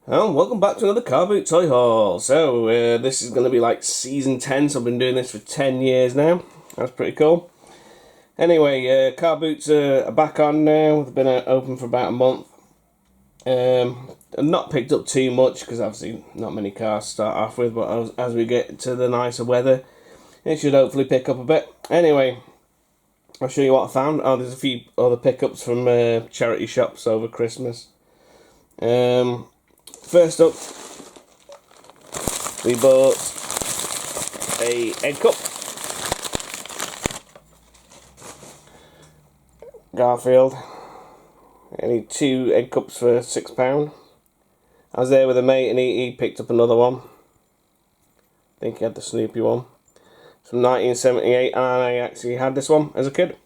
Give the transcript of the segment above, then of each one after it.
And welcome back to another Carboot toy haul. So, this is going to be like season 10, so I've been doing this for 10 years now. That's pretty cool. Anyway, Carboots are back on now. They've been open for about a month. I've not picked up too much because obviously not many cars to start off with, but as we get to the nicer weather, it should hopefully pick up a bit. Anyway, I'll show you what I found. Oh, there's a few other pickups from charity shops over Christmas. First up, we bought a egg cup. Garfield. I need 2 egg cups for £6. I was there with a mate and he picked up another one. I think he had the Snoopy one. It's from 1978 and I actually had this one as a kid.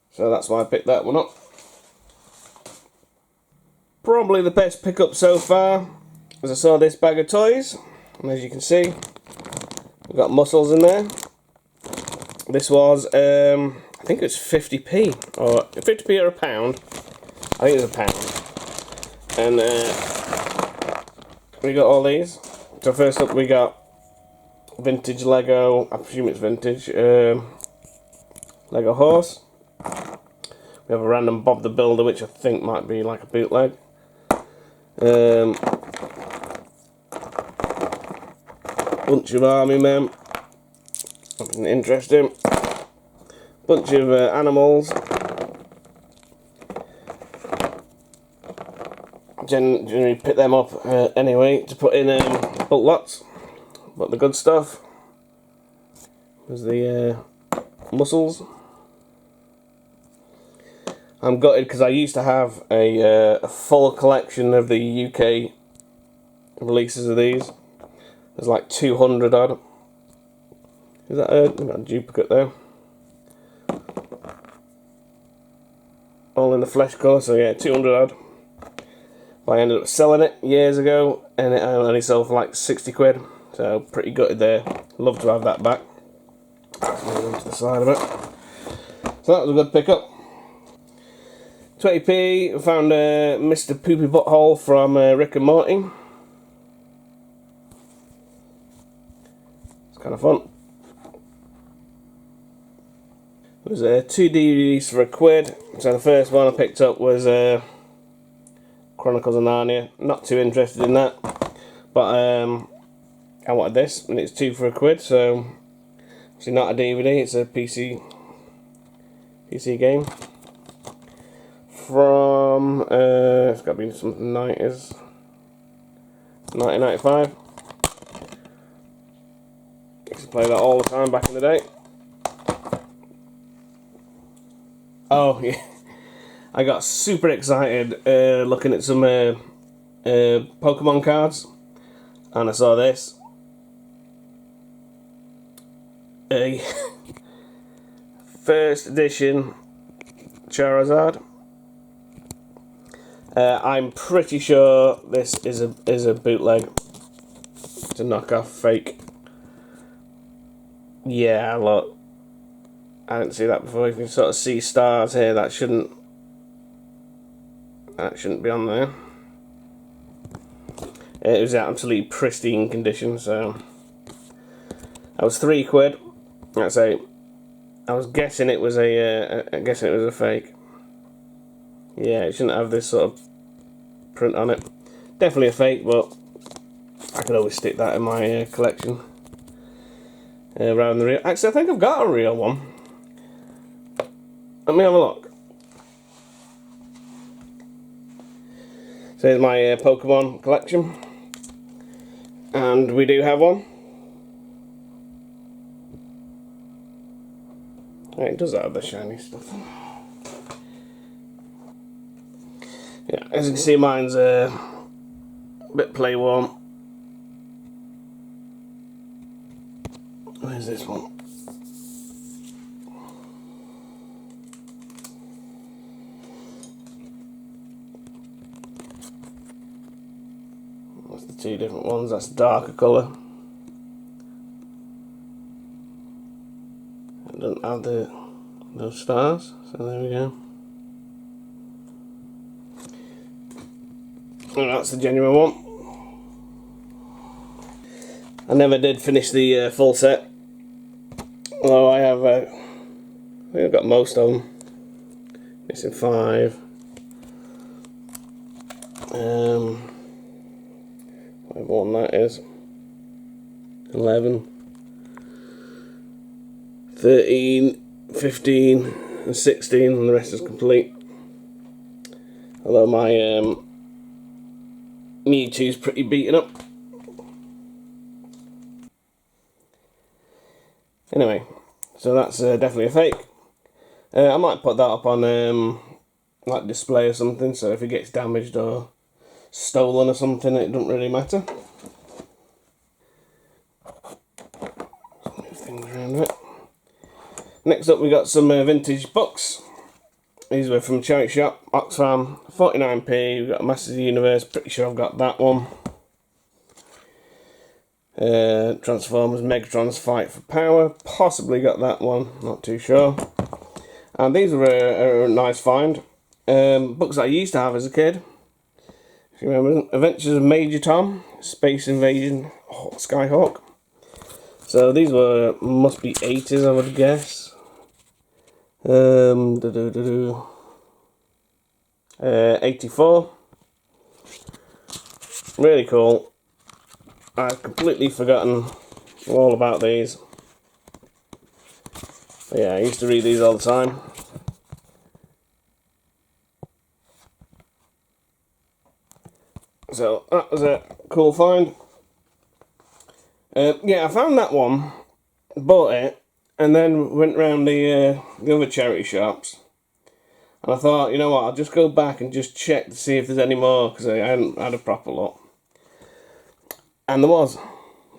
So that's why I picked that one up. Probably the best pickup so far, as I saw this bag of toys, and as you can see, we've got muscles in there. This was, I think it was 50p, or 50p or a pound. I think it was a pound. And we got all these. So first up we got vintage Lego, I presume it's vintage, Lego horse. We have a random Bob the Builder, which I think might be like a bootleg. Bunch of army men, something interesting. Bunch of animals. Generally pick them up anyway to put in bulk lots. But the good stuff was the muscles. I'm gutted because I used to have a full collection of the UK releases of these. There's like 200 odd. Is that a duplicate there? All in the flesh colour, so yeah, 200 odd. But I ended up selling it years ago and it only sold for like 60 quid. So pretty gutted there. Love to have that back. Let's move on to the side of it. So that was a good pickup. 20p, I found Mr. Poopy Butthole from Rick and Morty. It's kind of fun. It was 2 DVDs for £1. So the first one I picked up was Chronicles of Narnia. Not too interested in that, but I wanted this, and it's 2 for £1. So it's not a DVD; it's a PC game. From it's got to be some 90s, 1995. Used to play that all the time back in the day. Oh yeah, I got super excited looking at some Pokemon cards, and I saw this. A first edition Charizard. I'm pretty sure this is a bootleg. It's a knockoff, fake. Yeah, look. I didn't see that before. You can sort of see stars here. That shouldn't be on there. It was absolutely pristine condition, so that was £3. That's I was guessing it was a fake. Yeah, it shouldn't have this sort of print on it. Definitely a fake, but I could always stick that in my collection. Around the real. Actually, I think I've got a real one. Let me have a look. So here's my Pokemon collection, and we do have one. It does have the shiny stuff. Yeah, as you can see, mine's a bit play worn. Where's this one? That's the 2 different ones. That's the darker colour. It doesn't have those stars, so there we go. And that's the genuine one. I never did finish the full set. Although I have, I think I've got most of them. Missing 5. Whatever one that is. 11. 13, 15 and 16, and the rest is complete. Although my Mewtwo's pretty beaten up. Anyway, so that's definitely a fake. I might put that up on like display or something, so if it gets damaged or stolen or something, it doesn't really matter. Move things around a bit. Next up, we got some vintage books. These were from Charity Shop, Oxfam, 49p. We've got Masters of the Universe, pretty sure I've got that one. Transformers, Megatron's Fight for Power, possibly got that one, not too sure. And these were a nice find. Books that I used to have as a kid. If you remember, Adventures of Major Tom, Space Invasion, Skyhawk. So these must be 80s, I would guess. 84. Really cool. I've completely forgotten all about these. But yeah, I used to read these all the time. So that was a cool find. Yeah, I found that one, bought it, and then went round the other charity shops. And I thought, you know what, I'll just go back and just check to see if there's any more, because I hadn't had a proper look. And there was.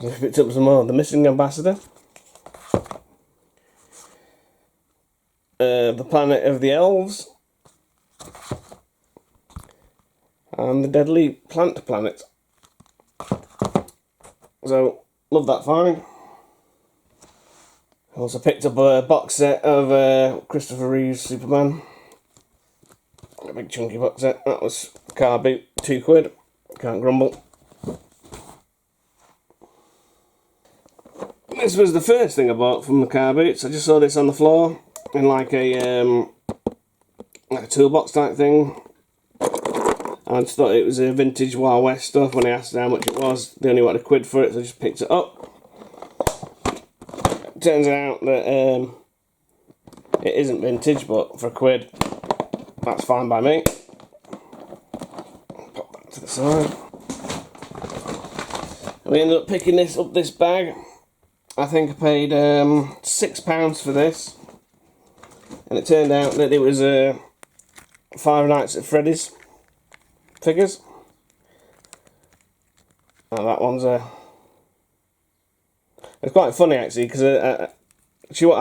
So I picked up some more. The Missing Ambassador. The Planet of the Elves. And the Deadly Plant Planet. So, love that find. I also picked up a box set of Christopher Reeve's Superman. A big chunky box set. That was Carboot, £2. Can't grumble. This was the first thing I bought from the Carboots. I just saw this on the floor in like a toolbox type thing. I just thought it was a vintage Wild West stuff. When I asked how much it was, they only wanted £1 for it, so I just picked it up. Turns out that it isn't vintage, but for £1, that's fine by me. Pop that to the side. And we ended up picking this bag. I think I paid £6 for this, and it turned out that it was Five Nights at Freddys figures. And that one's it's quite funny actually, because I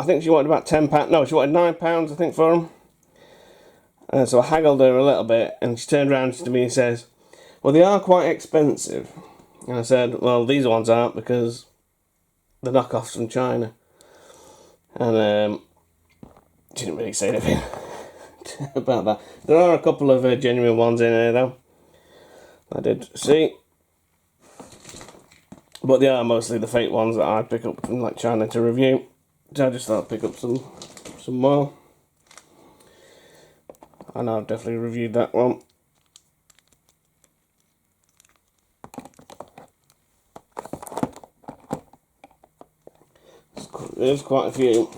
think she wanted about £10. No, she wanted £9, I think, for them. So I haggled her a little bit, and she turned around to me and says, "Well, they are quite expensive." And I said, "Well, these ones aren't, because the knockoffs from China." And she didn't really say anything about that. There are a couple of genuine ones in here though, I did see, but they are mostly the fake ones that I pick up from like China to review. So I just thought I'd pick up some more, and I've definitely reviewed that one. There's quite a few.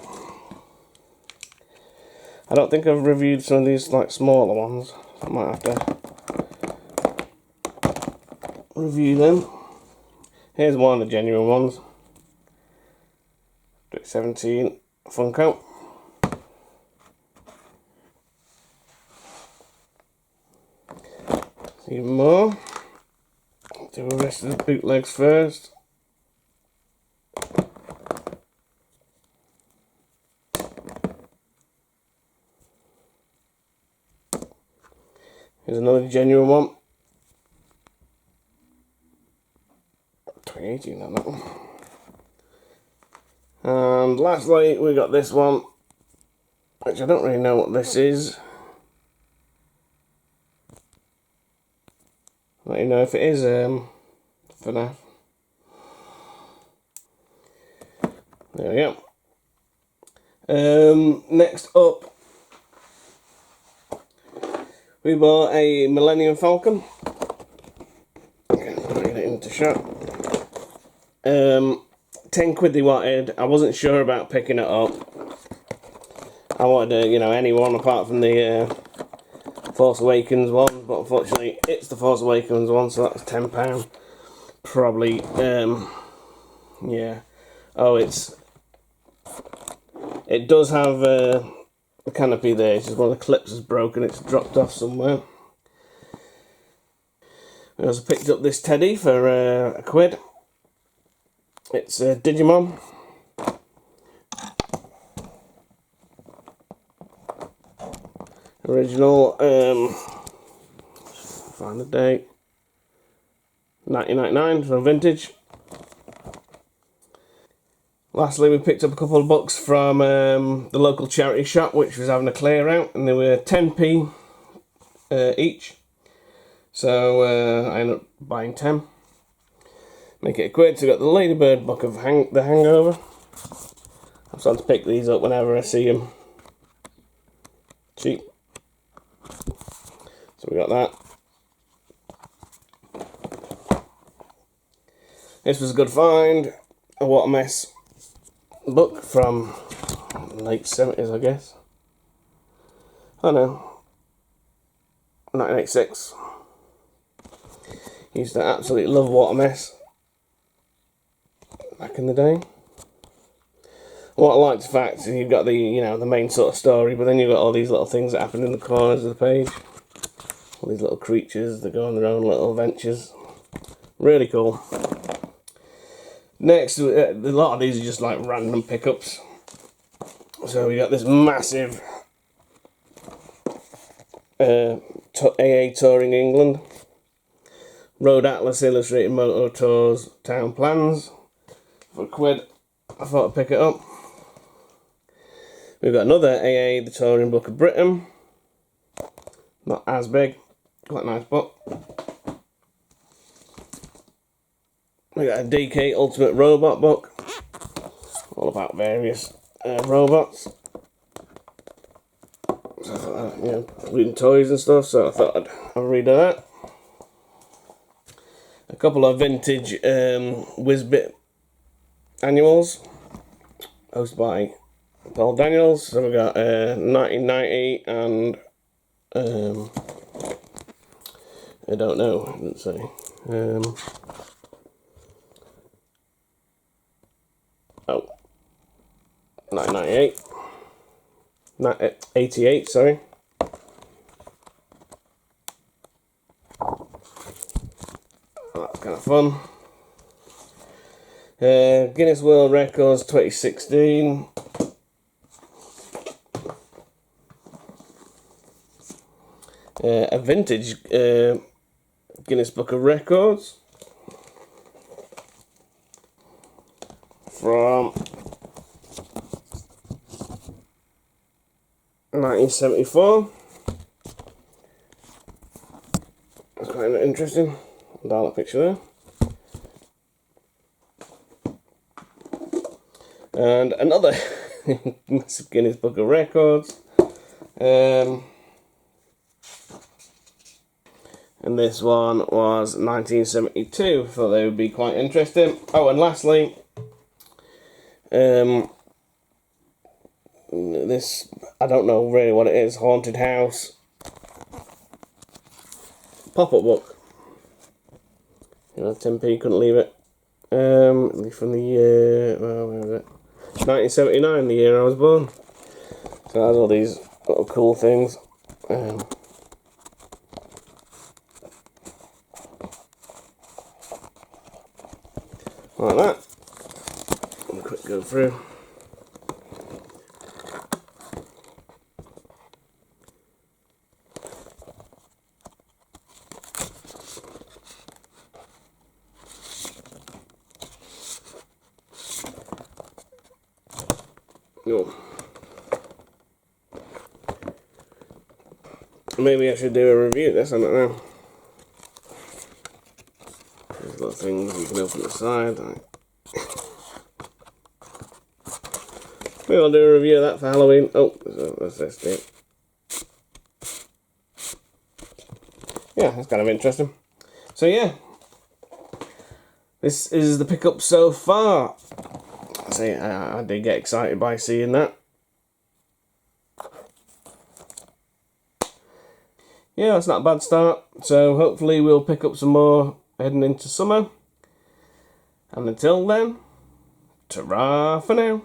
I don't think I've reviewed some of these like smaller ones. I might have to review them. Here's one of the genuine ones. 17 Funko. Even more. Do the rest of the bootlegs first. Here's another genuine one. 2018 on that one. And lastly, we got this one, which I don't really know what this is. Let you know if it is FNAF. There we go. Next up, we bought a Millennium Falcon. Okay, get it into shot. 10 quid they wanted. I wasn't sure about picking it up. I wanted, any one apart from the Force Awakens one, but unfortunately it's the Force Awakens one, so that's £10. Probably, yeah. Oh, it does have a canopy there. It's just one of the clips is broken. It's dropped off somewhere. I also picked up this teddy for a quid. It's a Digimon. Original. Find the date. 1999, so vintage. Lastly, we picked up a couple of books from the local charity shop, which was having a clear out, and they were 10p each. So I ended up buying 10. Make it a quid. So we got the Ladybird Book of The Hangover. I'm starting to pick these up whenever I see them cheap. So we got that. This was a good find. A What a Mess book from late 70s, I guess. Oh no, 1986. Used to absolutely love What a Mess back in the day. What I liked the fact is you've got the the main sort of story, but then you've got all these little things that happen in the corners of the page. All these little creatures that go on their own little adventures. Really cool. Next, a lot of these are just like random pickups. So we got this massive AA Touring England, Road Atlas Illustrated Motor Tours Town Plans for a quid. I thought I'd pick it up. We've got another AA The Touring Book of Britain. Not as big, quite a nice book. We got a DK Ultimate Robot book, all about various robots. So I thought, reading toys and stuff, so I thought I'd have a read of that. A couple of vintage Whizbit annuals, hosted by Paul Daniels. So we got 1990 and I don't know, I didn't say. 1998. 88, sorry. That's kind of fun. Guinness World Records 2016. A vintage Guinness Book of Records from 1974. That's quite interesting. Dollar picture there. And another massive Guinness Book of Records. And this one was 1972. Thought they would be quite interesting. Oh, and lastly, this, I don't know really what it is, Haunted House pop-up book. 10p, couldn't leave it. From the year, well, where was it? 1979, the year I was born. So it has all these little cool things. Like that. A quick go through. Oh. Maybe I should do a review of this, I don't know. couple of things you can open the side. Maybe I'll do a review of that for Halloween. Oh, what's this thing? Yeah, that's kind of interesting. So yeah, this is the pickup so far. See, I did get excited by seeing that. Yeah, that's not a bad start. So hopefully we'll pick up some more heading into summer. And until then, ta-ra for now.